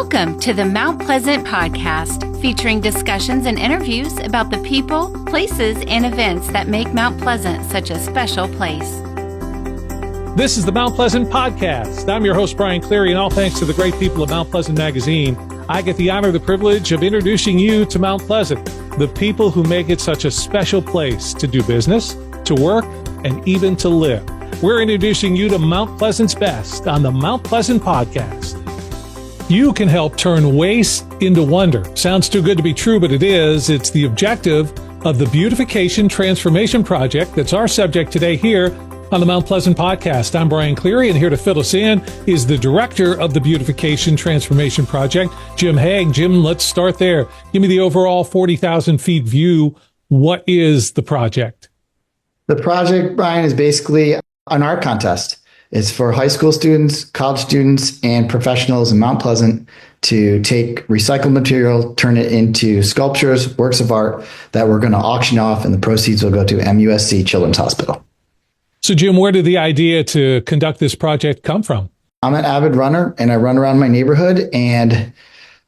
Welcome to the Mount Pleasant Podcast, featuring discussions and interviews about the people, places, and events that make Mount Pleasant such a special place. This is the Mount Pleasant Podcast. I'm your host, Brian Cleary, and all thanks to the great people of Mount Pleasant Magazine, I get the honor, the privilege of introducing you to Mount Pleasant, the people who make it such a special place to do business, to work, and even to live. We're introducing you to Mount Pleasant's best on the Mount Pleasant Podcast. You can help turn waste into wonder. Sounds too good to be true, but it is. It's the objective of the Beautification Transformation Project. That's our subject today here on the Mount Pleasant Podcast. I'm Brian Cleary, and here to fill us in is the director of the Beautification Transformation Project, Jim Haag. Jim, let's start there. Give me the overall 40,000 feet view. What is the project? The project, Brian, is basically an art contest. It's for high school students, college students, and professionals in Mount Pleasant to take recycled material, turn it into sculptures, works of art that we're going to auction off, and the proceeds will go to MUSC Children's Hospital. So, Jim, where did the idea to conduct this project come from? I'm an avid runner, and I run around my neighborhood, and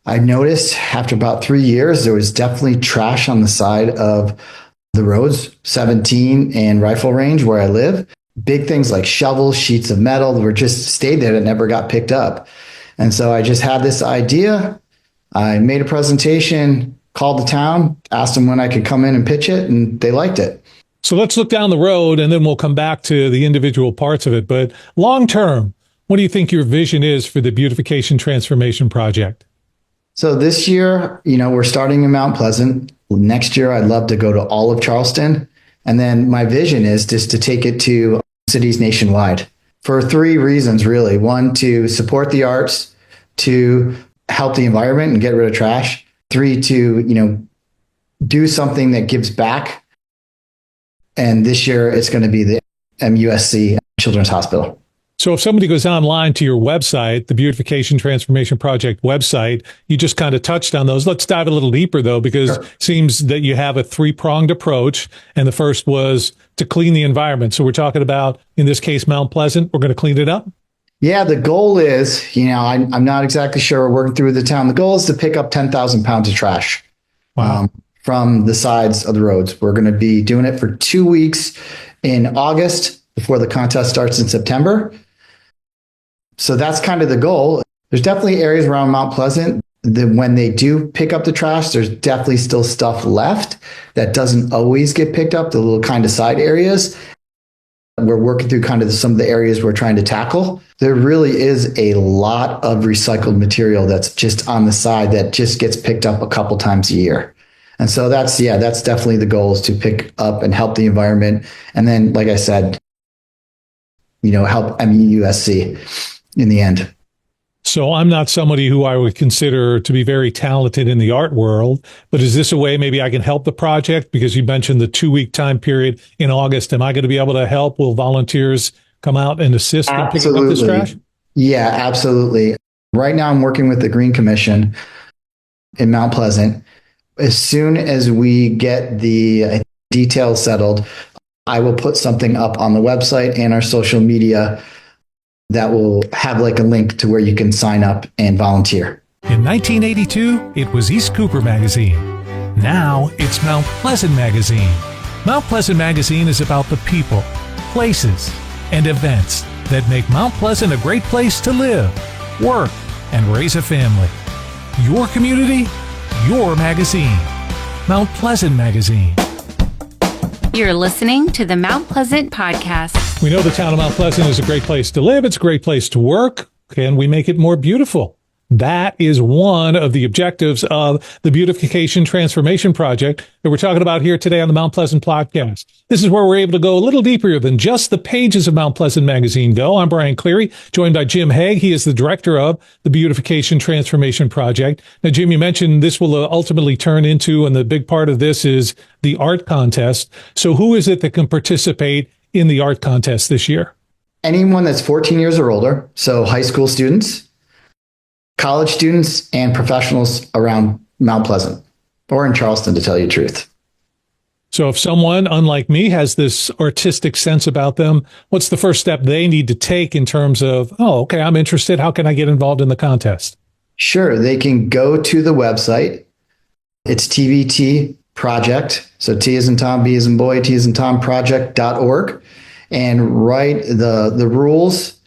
I noticed after about 3 years, there was definitely trash on the side of the roads, 17 and Rifle Range, where I live. Big things like shovels, sheets of metal were just stayed there that never got picked up. And so I just had this idea. I made a presentation, called the town, asked them when I could come in and pitch it, and they liked it. So let's look down the road, and then we'll come back to the individual parts of it. But long term, what do you think your vision is for the Beautification Transformation Project? So this year, we're starting in Mount Pleasant. Next year, I'd love to go to all of Charleston. And then my vision is just to take it to cities nationwide for 3 reasons, really. 1, to support the arts, 2, help the environment and get rid of trash, 3, to, do something that gives back. And this year it's going to be the MUSC Children's Hospital. So if somebody goes online to your website, the Beautification Transformation Project website, you just kind of touched on those. Let's dive a little deeper, though, because it seems that you have a 3-pronged approach. And the first was to clean the environment. So we're talking about, in this case, Mount Pleasant. We're going to clean it up? Yeah, the goal is, I'm not exactly sure. We're working through the town. The goal is to pick up 10,000 pounds of trash. Wow. From the sides of the roads. We're going to be doing it for 2 weeks in August before the contest starts in September. So that's kind of the goal. There's definitely areas around Mount Pleasant that when they do pick up the trash, there's definitely still stuff left that doesn't always get picked up, the little kind of side areas. We're working through kind of some of the areas we're trying to tackle. There really is a lot of recycled material that's just on the side that just gets picked up a couple times a year. And so that's definitely the goal, is to pick up and help the environment. And then, like I said, help MUSC in the end. So I'm not somebody who I would consider to be very talented in the art world, but is this a way maybe I can help the project? Because you mentioned the 2-week time period in August. Am I going to be able to help? Will volunteers come out and assist in picking up this trash? Yeah, absolutely. Right now I'm working with the Green Commission in Mount Pleasant. As soon as we get the details settled, I will put something up on the website and our social media that will have like a link to where you can sign up and volunteer. In 1982, it was East Cooper Magazine. Now it's Mount Pleasant Magazine. Mount Pleasant Magazine is about the people, places, and events that make Mount Pleasant a great place to live, work, and raise a family. Your community, your magazine. Mount Pleasant Magazine. You're listening to the Mount Pleasant Podcast. We know the town of Mount Pleasant is a great place to live. It's a great place to work. Can we make it more beautiful? That is one of the objectives of the Beautification Transformation Project that we're talking about here today on the Mount Pleasant Podcast. This is where we're able to go a little deeper than just the pages of Mount Pleasant Magazine go. I'm Brian Cleary, joined by Jim Haag. He is the director of the Beautification Transformation Project. Now, Jim, you mentioned this will ultimately turn into, and the big part of this is the art contest. So who is it that can participate in the art contest this year? Anyone that's 14 years or older, so high school students, college students, and professionals around Mount Pleasant or in Charleston, to tell you the truth. So if someone, unlike me, has this artistic sense about them, what's the first step they need to take in terms of, oh, okay, I'm interested. How can I get involved in the contest? Sure. They can go to the website. It's TBT Project. So T as in Tom, B as in boy, T as in Tom project.org. And right, the rules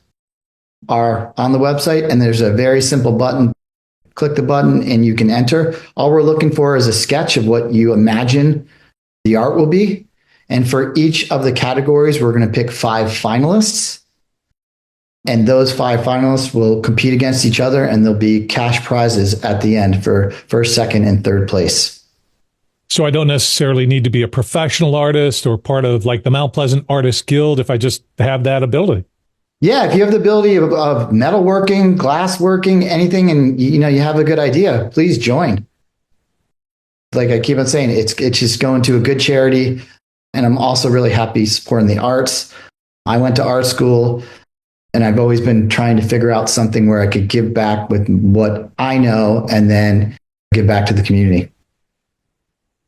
are on the website, and there's a very simple button. Click the button and you can enter. All we're looking for is a sketch of what you imagine the art will be. And for each of the categories, we're going to pick 5 finalists. And those 5 finalists will compete against each other, and there'll be cash prizes at the end for first, second, and third place. So I don't necessarily need to be a professional artist or part of like the Mount Pleasant Artists Guild if I just have that ability. Yeah, if you have the ability of metalworking, glassworking, anything, and you have a good idea, please join. Like I keep on saying, it's just going to a good charity. And I'm also really happy supporting the arts. I went to art school, and I've always been trying to figure out something where I could give back with what I know and then give back to the community.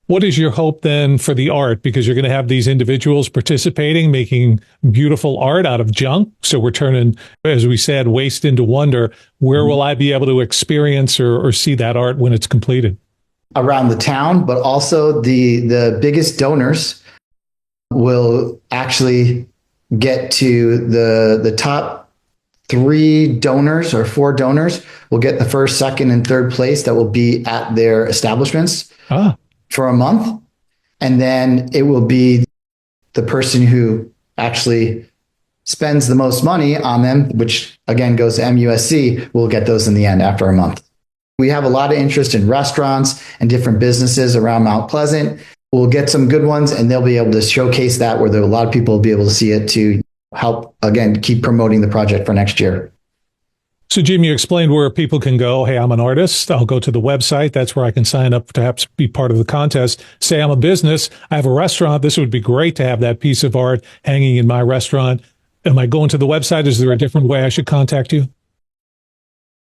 What is your hope then for the art? Because you're going to have these individuals participating, making beautiful art out of junk. So we're turning, as we said, waste into wonder. Where will I be able to experience or see that art when it's completed? Around the town, but also the biggest donors will actually get to the top 3 donors or 4 donors will get the first, second, and third place that will be at their establishments for a month. And then it will be the person who actually spends the most money on them, which again goes to MUSC, will get those in the end after a month. We have a lot of interest in restaurants and different businesses around Mount Pleasant. We'll get some good ones, and they'll be able to showcase that where a lot of people will be able to see it to help, again, keep promoting the project for next year. So, Jim, you explained where people can go. Hey, I'm an artist. I'll go to the website. That's where I can sign up to perhaps be part of the contest. Say I'm a business. I have a restaurant. This would be great to have that piece of art hanging in my restaurant. Am I going to the website? Is there a different way I should contact you?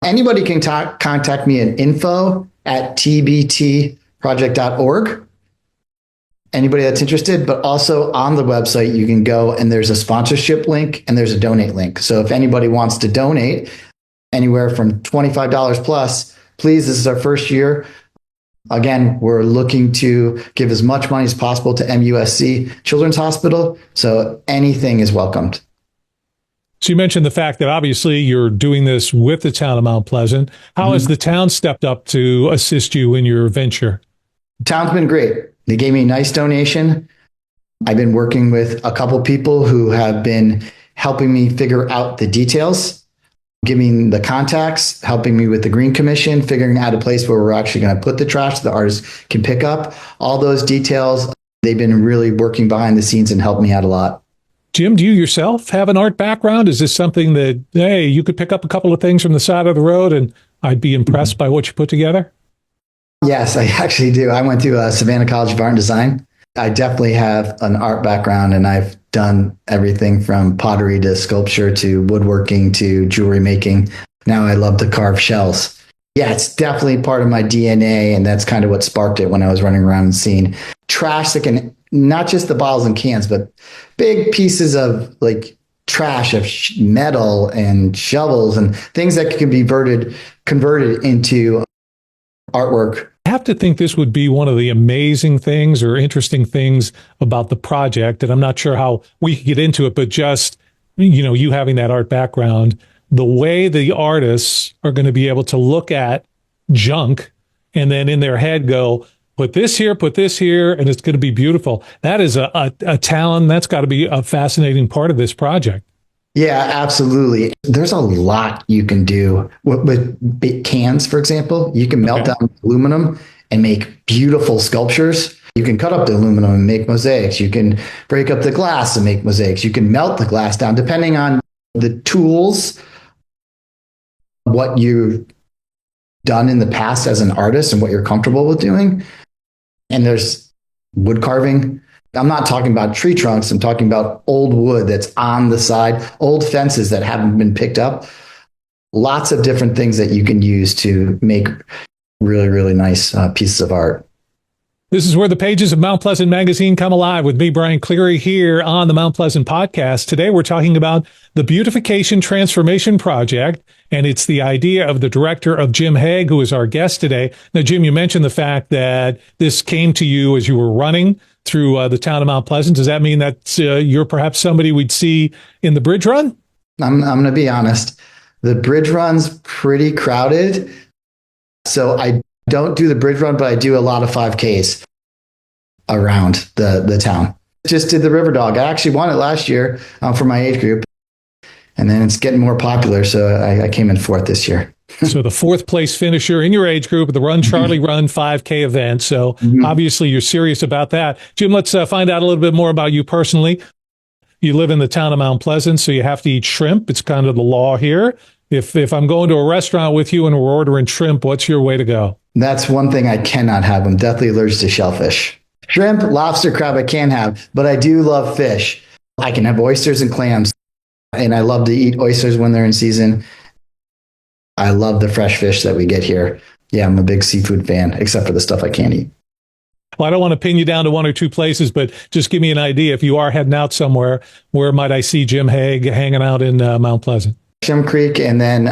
Anybody can contact me at info@tbtproject.org. Anybody that's interested, but also on the website, you can go and there's a sponsorship link and there's a donate link. So if anybody wants to donate anywhere from $25 plus, please, this is our first year. Again, we're looking to give as much money as possible to MUSC Children's Hospital. So anything is welcomed. So you mentioned the fact that obviously you're doing this with the town of Mount Pleasant. How has the town stepped up to assist you in your venture? The town's been great. They gave me a nice donation. I've been working with a couple people who have been helping me figure out the details, giving the contacts, helping me with the Green Commission, figuring out a place where we're actually going to put the trash the artists can pick up. All those details, they've been really working behind the scenes and helped me out a lot. Jim, do you yourself have an art background? Is this something that, hey, you could pick up a couple of things from the side of the road and I'd be impressed by what you put together? Yes, I actually do. I went to Savannah College of Art and Design. I definitely have an art background, and I've done everything from pottery to sculpture to woodworking to jewelry making. Now I love to carve shells. Yeah, it's definitely part of my DNA, and that's kind of what sparked it when I was running around and seeing trash that can, not just the bottles and cans, but big pieces of like trash of metal and shovels and things that can be converted into artwork. I have to think this would be one of the amazing things or interesting things about the project. And I'm not sure how we could get into it, but just, you having that art background, the way the artists are going to be able to look at junk and then in their head go, put this here, and it's going to be beautiful. That is a talent. That's got to be a fascinating part of this project. Yeah, absolutely. There's a lot you can do with big cans, for example. You can melt down aluminum and make beautiful sculptures. You can cut up the aluminum and make mosaics. You can break up the glass and make mosaics. You can melt the glass down depending on the tools, what you've done in the past as an artist and what you're comfortable with doing. And there's wood carving. I'm not talking about tree trunks. I'm talking about old wood that's on the side, old fences that haven't been picked up. Lots of different things that you can use to make really, really nice pieces of art. This is where the pages of Mount Pleasant Magazine come alive with me, Brian Cleary, here on the Mount Pleasant Podcast. Today, we're talking about the Beautification Transformation Project, and it's the idea of the director of Jim Haag, who is our guest today. Now, Jim, you mentioned the fact that this came to you as you were running through the town of Mount Pleasant. Does that mean that you're perhaps somebody we'd see in the bridge run? I'm going to be honest. The bridge run's pretty crowded. So I don't do the bridge run, but I do a lot of 5Ks around the town. Just did the River Dog. I actually won it last year for my age group. And then it's getting more popular. So I came in fourth this year. So the fourth place finisher in your age group at the Run Charlie Run 5K event. So obviously you're serious about that. Jim, let's find out a little bit more about you personally. You live in the town of Mount Pleasant, so you have to eat shrimp. It's kind of the law here. If I'm going to a restaurant with you and we're ordering shrimp, what's your way to go? That's one thing I cannot have. I'm deathly allergic to shellfish. Shrimp, lobster, crab I can have, but I do love fish. I can have oysters and clams, and I love to eat oysters when they're in season. I love the fresh fish that we get here. Yeah, I'm a big seafood fan, except for the stuff I can't eat. Well, I don't want to pin you down to one or two places, but just give me an idea. If you are heading out somewhere, where might I see Jim Haag hanging out in Mount Pleasant? Shim Creek, and then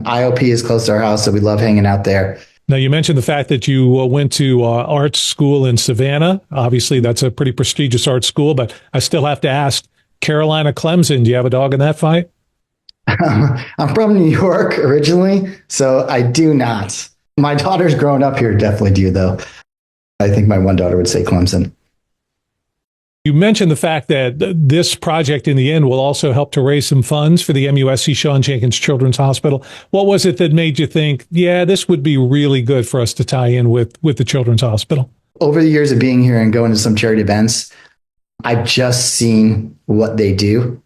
IOP is close to our house, so we love hanging out there. Now, you mentioned the fact that you went to art school in Savannah. Obviously, that's a pretty prestigious art school, but I still have to ask, Carolina Clemson, do you have a dog in that fight? I'm from New York originally, so I do not. My daughter's grown up here, definitely do, though. I think my one daughter would say Clemson. You mentioned the fact that this project in the end will also help to raise some funds for the MUSC Sean Jenkins Children's Hospital. What was it that made you think, yeah, this would be really good for us to tie in with the Children's Hospital? Over the years of being here and going to some charity events, I've just seen what they do.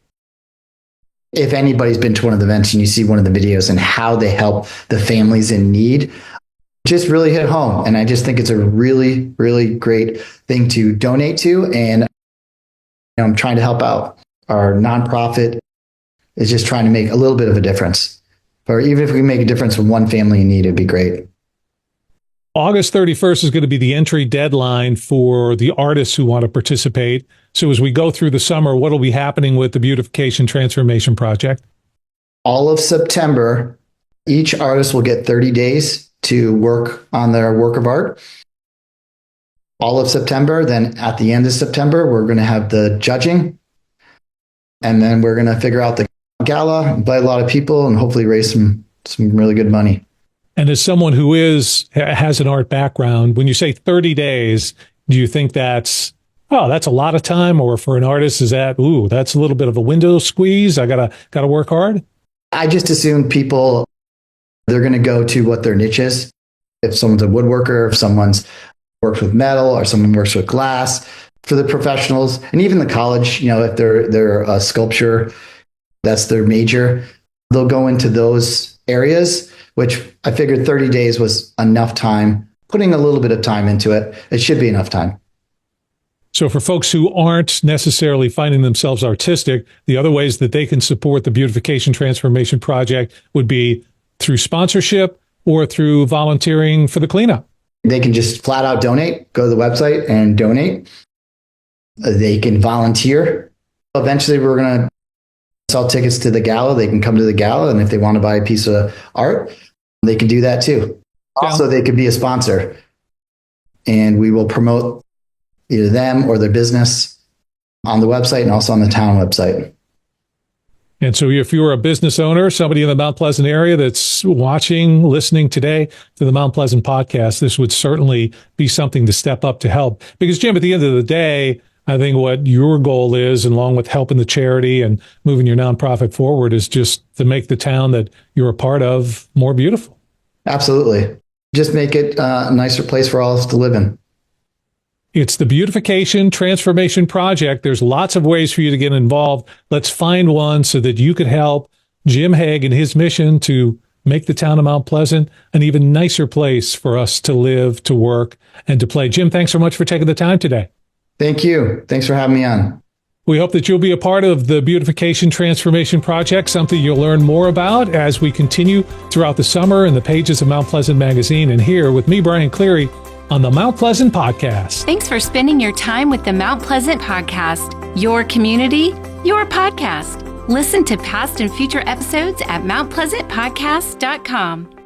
If anybody's been to one of the events and you see one of the videos and how they help the families in need, just really hit home. And I just think it's a really, really great thing to donate to. And I'm trying to help out. Our nonprofit is just trying to make a little bit of a difference. Or even if we make a difference with one family in need, it'd be great. August 31st is going to be the entry deadline for the artists who want to participate. So as we go through the summer, what will be happening with the Beautification Transformation Project? All of September, each artist will get 30 days to work on their work of art. All of September, then at the end of September, we're going to have the judging. And then we're going to figure out the gala, invite a lot of people, and hopefully raise some really good money. And as someone who has an art background, when you say 30 days, do you think that's a lot of time? Or for an artist, is that, that's a little bit of a window squeeze? I gotta work hard? I just assume people, they're going to go to what their niche is. If someone's a woodworker, if someone's works with metal, or someone works with glass. For the professionals, and even the college, if they're a sculpture, that's their major, they'll go into those areas, which I figured 30 days was enough time. Putting a little bit of time into it, it should be enough time. So for folks who aren't necessarily finding themselves artistic, the other ways that they can support the Beautification Transformation Project would be through sponsorship or through volunteering for the cleanup. They can just flat out donate, go to the website and donate. They can volunteer. Eventually, we're going to sell tickets to the gala. They can come to the gala, and if they want to buy a piece of art, they can do that too. Also, they could be a sponsor, and we will promote either them or their business on the website and also on the town website. And so if you're a business owner, somebody in the Mount Pleasant area that's watching, listening today to the Mount Pleasant podcast, this would certainly be something to step up to help. Because, Jim, at the end of the day, I think what your goal is, along with helping the charity and moving your nonprofit forward, is just to make the town that you're a part of more beautiful. Absolutely. Just make it a nicer place for all of us to live in. It's the Beautification Transformation Project. There's lots of ways for you to get involved. Let's find one so that you could help Jim Haag in his mission to make the town of Mount Pleasant an even nicer place for us to live, to work, and to play. Jim, thanks so much for taking the time today. Thank you. Thanks for having me on. We hope that you'll be a part of the Beautification Transformation Project, something you'll learn more about as we continue throughout the summer in the pages of Mount Pleasant Magazine. And here with me, Brian Cleary, on the Mount Pleasant Podcast. Thanks for spending your time with the Mount Pleasant Podcast, your community, your podcast. Listen to past and future episodes at mountpleasantpodcast.com.